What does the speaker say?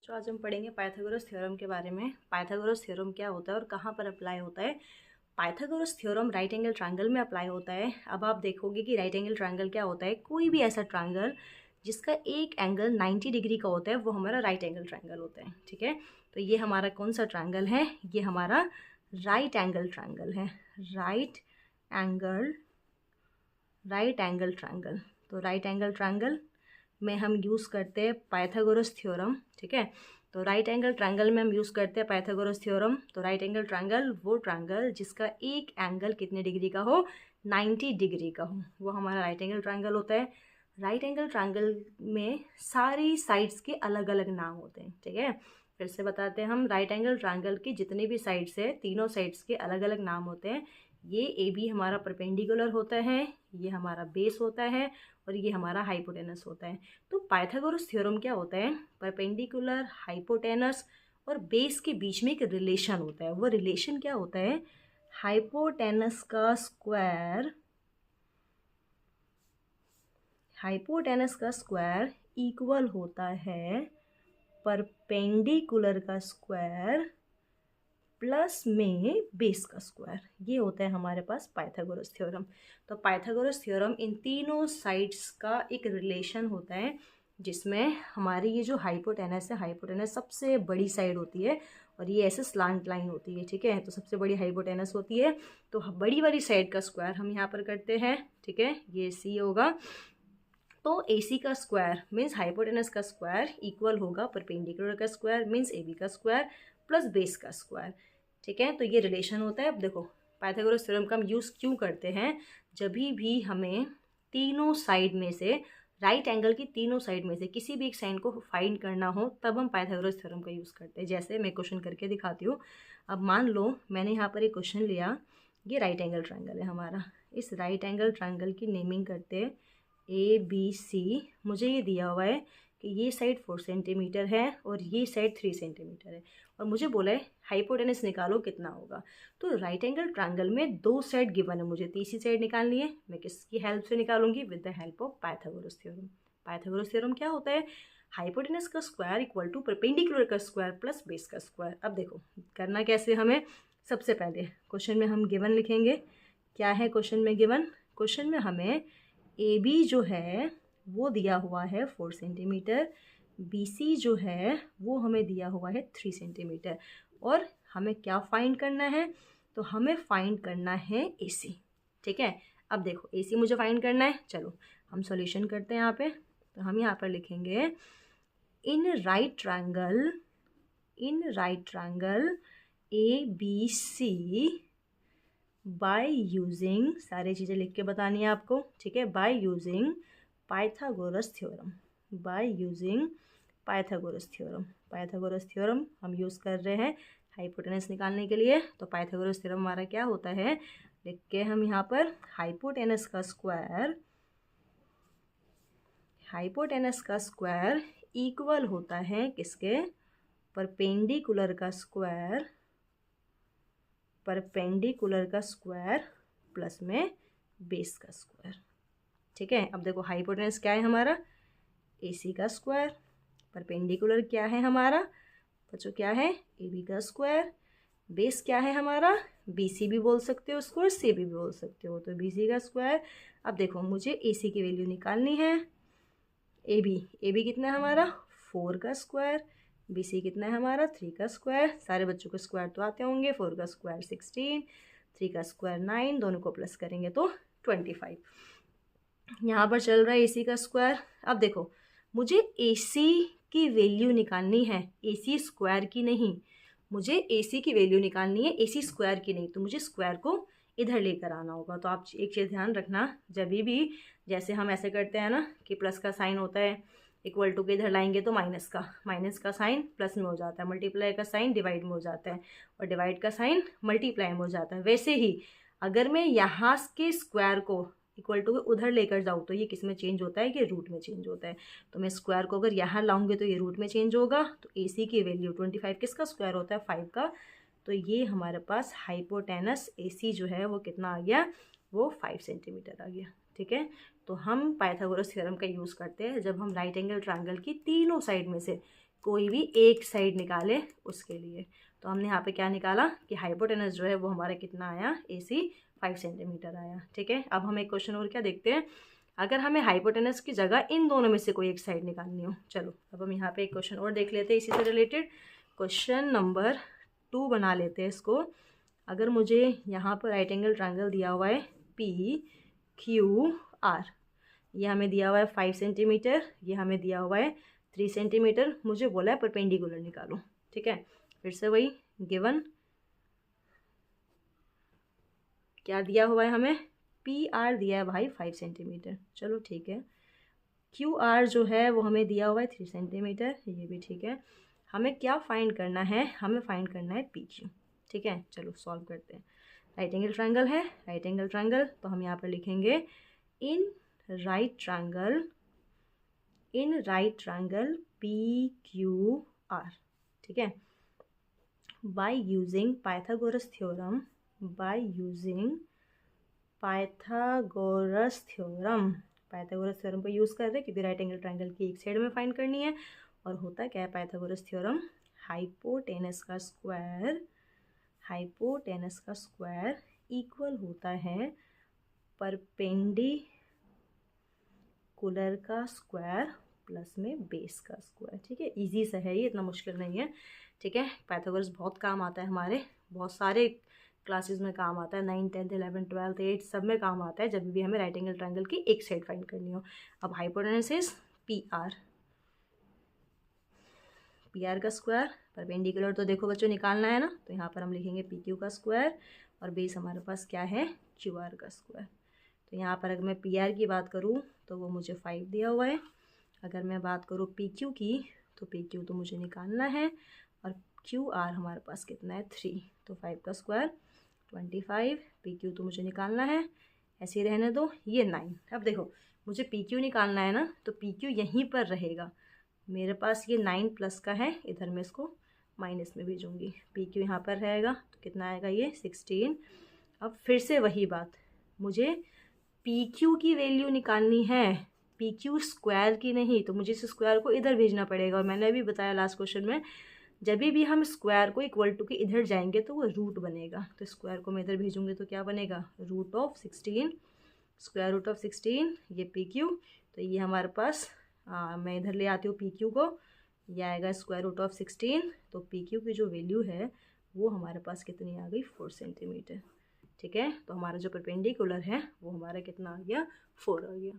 तो आज हम पढ़ेंगे पाइथागोरस थ्योरम के बारे में। पाइथागोरस थ्योरम क्या होता है और कहाँ पर अप्लाई होता है। Pythagoras theorem right angle triangle में अप्लाई होता है। अब आप देखोगे कि राइट एंगल ट्रायंगल क्या होता है। कोई भी ऐसा ट्रायंगल जिसका एक एंगल 90 डिग्री का होता है वो हमारा राइट एंगल ट्रायंगल होता है। ठीक है, तो ये हमारा कौन सा ट्रायंगल है? ये हमारा राइट एंगल ट्रायंगल है। Right angle triangle. तो राइट एंगल ट्रायंगल में हम यूज़ करते हैं पाइथागोरस थ्योरम। ठीक है, तो राइट एंगल ट्रायंगल में हम यूज़ करते हैं पाइथागोरस थ्योरम। तो राइट एंगल ट्रायंगल वो ट्रायंगल जिसका एक एंगल कितने डिग्री का हो? 90 डिग्री का हो, वो हमारा राइट एंगल ट्रायंगल होता है। राइट एंगल ट्रायंगल में सारी साइड्स के अलग अलग नाम होते हैं। ठीक है, फिर से बताते हैं हम। राइट एंगल ट्रायंगल की जितने भी साइड्स है, तीनों साइड्स के अलग अलग नाम होते हैं। ये ए बी हमारा परपेंडिकुलर होता है, ये हमारा बेस होता है और ये हमारा हाइपोटेनस होता है। तो पाइथागोरस थ्योरम क्या होता है? परपेंडिकुलर, हाइपोटेनस और बेस के बीच में एक रिलेशन होता है। वो रिलेशन क्या होता है? हाइपोटेनस का स्क्वायर इक्वल होता है परपेंडिकुलर का स्क्वायर प्लस में बेस का स्क्वायर। ये होता है हमारे पास पाइथागोरस थ्योरम। तो पाइथागोरस थ्योरम इन तीनों साइड्स का एक रिलेशन होता है, जिसमें हमारी ये जो हाइपोटेनस है, हाइपोटेनस सबसे बड़ी साइड होती है और ये ऐसे स्लांट लाइन होती है। ठीक है, तो सबसे बड़ी हाइपोटेनस होती है। तो बड़ी वाली साइड का स्क्वायर हम यहाँ पर करते हैं। ठीक है, ये सी होगा। तो ए सी का स्क्वायर मीन्स हाइपोटेनस का स्क्वायर इक्वल होगा परपेंडिकुलर का स्क्वायर मीन्स ए बी का स्क्वायर प्लस बेस का स्क्वायर। ठीक है, तो ये रिलेशन होता है। अब देखो पाइथागोरस थ्योरम का हम यूज़ क्यों करते हैं? जब भी हमें तीनों साइड में से, राइट एंगल की तीनों साइड में से किसी भी एक साइन को फाइंड करना हो, तब हम पाइथागोरस थ्योरम का यूज़ करते हैं। जैसे मैं क्वेश्चन करके दिखाती हूँ। अब मान लो मैंने यहाँ पर एक क्वेश्चन लिया, ये राइट एंगल ट्रायंगल है हमारा। इस राइट एंगल ट्रायंगल की नेमिंग करते हैं ए बी सी। मुझे ये दिया हुआ है कि ये साइड 4 सेंटीमीटर है और ये साइड 3 सेंटीमीटर है, और मुझे बोला है हाइपोटेनस निकालो कितना होगा। तो राइट एंगल ट्रायंगल में दो साइड गिवन है, मुझे तीसरी साइड निकालनी है। मैं किसकी हेल्प से निकालूंगी? With the help of Pythagoras theorem. Pythagoras theorem क्या होता है? हाइपोटेनस का स्क्वायर इक्वल टू परपेंडिकुलर का स्क्वायर प्लस बेस का स्क्वायर। अब देखो करना कैसे हमें। सबसे पहले क्वेश्चन में हम गिवन लिखेंगे। क्या है क्वेश्चन में गिवन? क्वेश्चन में हमें ए बी जो है वो दिया हुआ है 4 सेंटीमीटर, बी सी जो है वो हमें दिया हुआ है 3 सेंटीमीटर, और हमें क्या फाइंड करना है? तो हमें फाइंड करना है ए सी। ठीक है, अब देखो ए सी मुझे फाइंड करना है। चलो हम सॉल्यूशन करते हैं यहाँ पे। तो हम यहाँ पर लिखेंगे in right triangle A B C by using, सारी चीज़ें लिख के बतानी है आपको। ठीक है, बाय यूजिंग पाइथागोरस थ्योरम हम यूज़ कर रहे हैं हाइपोटेनस निकालने के लिए। तो पाइथागोरस थ्योरम हमारा क्या होता है? लिख के हम यहाँ पर हाइपोटेनस का स्क्वायर इक्वल होता है किसके? परपेंडिकुलर का स्क्वायर प्लस में बेस का स्क्वायर। ठीक है, अब देखो हाइपोटेनस क्या है हमारा? ए सी का स्क्वायर। परपेंडिकुलर क्या है हमारा बच्चों? क्या है? ए बी का स्क्वायर। बेस क्या है हमारा? बी सी भी बोल सकते हो उसको और सी भी बोल सकते हो, तो बी सी का स्क्वायर। अब देखो मुझे ए सी की वैल्यू निकालनी है। ए बी कितना है हमारा? 4 का स्क्वायर। बी सी कितना है हमारा? 3 का स्क्वायर। सारे बच्चों के स्क्वायर तो आते होंगे। 4 का स्क्वायर 16, 3 का स्क्वायर 9, दोनों को प्लस करेंगे तो 25। यहाँ पर चल रहा है ए सी का स्क्वायर। अब देखो मुझे ए सी की वैल्यू निकालनी है, ए सी स्क्वायर की नहीं। मुझे ए सी की वैल्यू निकालनी है, ए सी स्क्वायर की नहीं। तो मुझे स्क्वायर को इधर लेकर आना होगा। तो आप एक चीज़ ध्यान रखना, जब भी जैसे हम ऐसे करते हैं ना कि प्लस का साइन होता है, इक्वल टू के इधर लाएंगे तो माइनस का साइन प्लस में हो जाता है, मल्टीप्लाई का साइन डिवाइड में हो जाता है और डिवाइड का साइन मल्टीप्लाई में हो जाता है। वैसे ही अगर मैं यहाँ के स्क्वायर को इक्वल टू उधर लेकर जाऊँ तो ये किस में चेंज होता है? कि रूट में चेंज होता है। तो मैं स्क्वायर को अगर यहाँ लाऊंगी तो ये रूट में चेंज होगा। तो ए सी की वैल्यू 25 किसका स्क्वायर होता है? 5 का। तो ये हमारे पास हाइपोटेनस ए सी जो है वो कितना आ गया? वो 5 सेंटीमीटर आ गया। ठीक है, तो हम पाइथागोरस थ्योरम का यूज़ करते हैं जब हम राइट एंगल ट्रायंगल की तीनों साइड में से कोई भी एक साइड निकाले उसके लिए। तो हमने यहाँ पे क्या निकाला कि हाइपोटेनस जो है वो हमारा कितना आया, AC 5 सेंटीमीटर आया। ठीक है, अब हम एक क्वेश्चन और क्या देखते हैं, अगर हमें हाइपोटेनस की जगह इन दोनों में से कोई एक साइड निकालनी हो। चलो अब हम यहाँ पे एक क्वेश्चन और देख लेते हैं इसी से रिलेटेड। क्वेश्चन नंबर 2 बना लेते हैं इसको। अगर मुझे यहाँ पर राइट एंगल ट्रायंगल दिया हुआ है PQR, ये हमें दिया हुआ है 5 सेंटीमीटर, ये हमें दिया हुआ है 3 सेंटीमीटर, मुझे बोला है परपेंडिकुलर निकालो। ठीक है, फिर से वही गिवन क्या दिया हुआ है हमें, PR दिया है भाई 5 सेंटीमीटर। चलो ठीक है, QR जो है वो हमें दिया हुआ है 3 सेंटीमीटर, ये भी ठीक है। हमें क्या फाइंड करना है, हमें फाइंड करना है PQ। ठीक है, चलो सॉल्व करते हैं। राइट एंगल ट्रायंगल है, राइट एंगल ट्रायंगल, तो हम यहाँ पर लिखेंगे इन राइट ट्रायंगल PQR। ठीक है, by using Pythagoras theorem, Pythagoras theorem को यूज़ कर रहे हैं क्योंकि राइट एंगल ट्रायंगल की एक साइड में फाइंड करनी है। और होता क्या है पाइथागोरस थ्योरम, हाइपोटेनस का स्क्वायर इक्वल होता है परपेंडिकुलर का स्क्वायर प्लस में बेस का स्क्वायर। ठीक है, इजी सा है ये, इतना मुश्किल नहीं है। ठीक है, पाइथागोरस बहुत काम आता है हमारे, बहुत सारे क्लासेस में काम आता है, 9, 10, 11, 12, 8 सब में काम आता है जब भी हमें राइट एंगल ट्रायंगल की एक साइड फाइंड करनी हो। अब हाइपोटेनस इज PR का स्क्वायर, परपेंडिकुलर तो देखो बच्चों निकालना है ना, तो यहाँ पर हम लिखेंगे PQ का स्क्वायर, और बेस हमारे पास क्या है, QR का स्क्वायर। तो यहाँ पर अगर मैं PR की बात करूँ तो वो मुझे 5 दिया हुआ है। अगर मैं बात करूँ PQ की तो PQ तो मुझे निकालना है, और QR हमारे पास कितना है 3, तो 5 का स्क्वायर 25, PQ तो मुझे निकालना है, ऐसे ही रहने दो, ये 9। अब देखो मुझे PQ निकालना है ना, तो PQ यहीं पर रहेगा, मेरे पास ये 9 प्लस का है, इधर मैं इसको माइनस में भेजूँगी, PQ यहाँ पर रहेगा तो कितना आएगा ये 16। अब फिर से वही बात, मुझे PQ की वैल्यू निकालनी है, PQ स्क्वायर की नहीं, तो मुझे इस स्क्वायर को इधर भेजना पड़ेगा। और मैंने अभी बताया लास्ट क्वेश्चन में, जब भी हम स्क्वायर को इक्वल टू के इधर जाएंगे तो वो रूट बनेगा, तो स्क्वायर को मैं इधर भेजूँगी तो क्या बनेगा, root of 16, square root of 16, ये PQ। तो ये हमारे पास मैं इधर ले आती हूँ PQ को, ये आएगा स्क्वायर रूट ऑफ 16, तो PQ की जो वैल्यू है वो हमारे पास कितनी आ गई, 4 सेंटीमीटर। ठीक है, तो हमारा जो परपेंडिकुलर है वो हमारा कितना आ गया, 4 आ गया।